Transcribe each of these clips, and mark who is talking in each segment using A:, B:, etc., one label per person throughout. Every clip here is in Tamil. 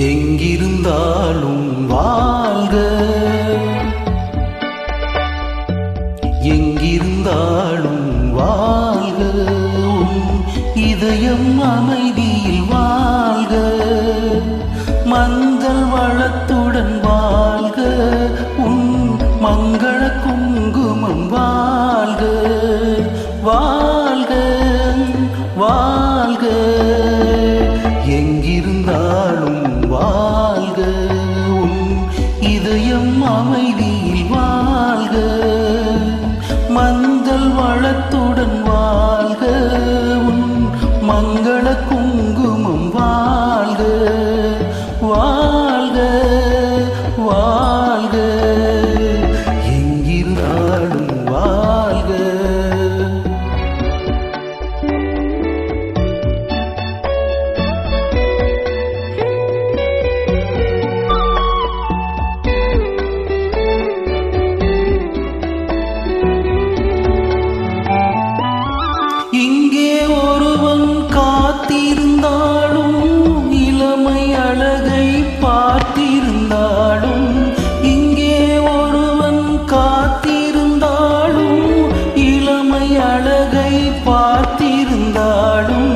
A: எங்கிருந்தாலும் வாழ்க, எங்கிருந்தாலும் வாழ்க, உன் இதயம் அமைதியில் வாழ்க, மஞ்சள் வளத்துடன் வாழ்க, உன் மங்கள குங்குமம் வாழ்க, வாழ்க வாழ்க, எங்கிருந்தாலும் வாழ்க, உன் இதயம் அமைதியில் வாழ்க, மஞ்சள் வளத்துடன் வாழ்க, உன் மங்கள குங்குமம் வாழ்க, வாழ்க வாழ்க, எங்கிருந்தாலும் வாழ்க. இங்கே ஒருவன் காத்திருந்தாலும் இளமை அழகை பார்த்திருந்தாலும், இங்கே ஒருவன் காத்திருந்தாலும் இளமை அழகை பார்த்திருந்தாலும்,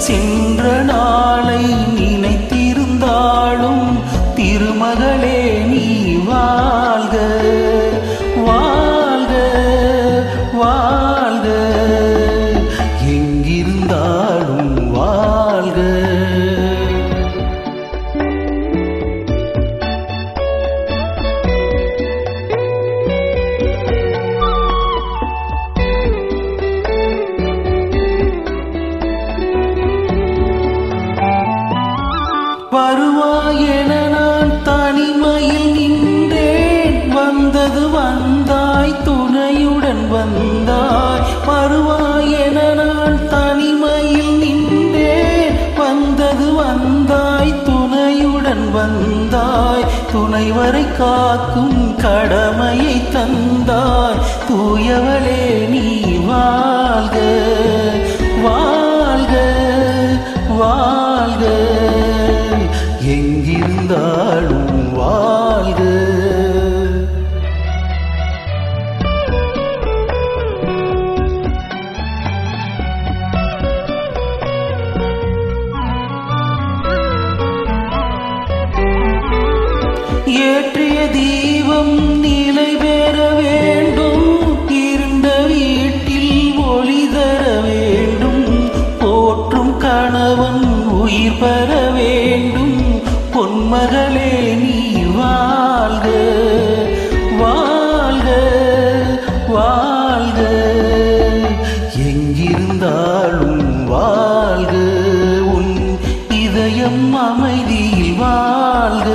A: சென்ற நாளை நினைத்திருந்தாலும் திருமகளே நீ வாழ்க, வாழ்க வாழ்க, எங்கிருந்தாலும் வாழ்க. வருவாயென நான் தனிமையில் நின்றேன், வந்தது வந்தாய் துணையுடன் வந்தாய், வருவாயென நான் தனிமையில் நின்றேன், வந்தது வந்தாய் துணையுடன் வந்தாய், துணைவரை காக்கும் கடமையை தந்தாய், தூயவளே நீ வாழ்க, வாழ்க வாழ்க, எங்கிருந்தாலும் வாழ்க. ஏற்றிய தீபம் நிலை பெற வேண்டும், இருண்ட வீட்டில் ஒளி தர வேண்டும், போற்றும் கணவன் உயிர் பெற வேண்டும், பொன்மகளே நீ வாழ்க, வாழ்க வாழ்க, எங்கிருந்தாலும் வாழ்க, உன் இதயம் அமைதியில் வாழ்க.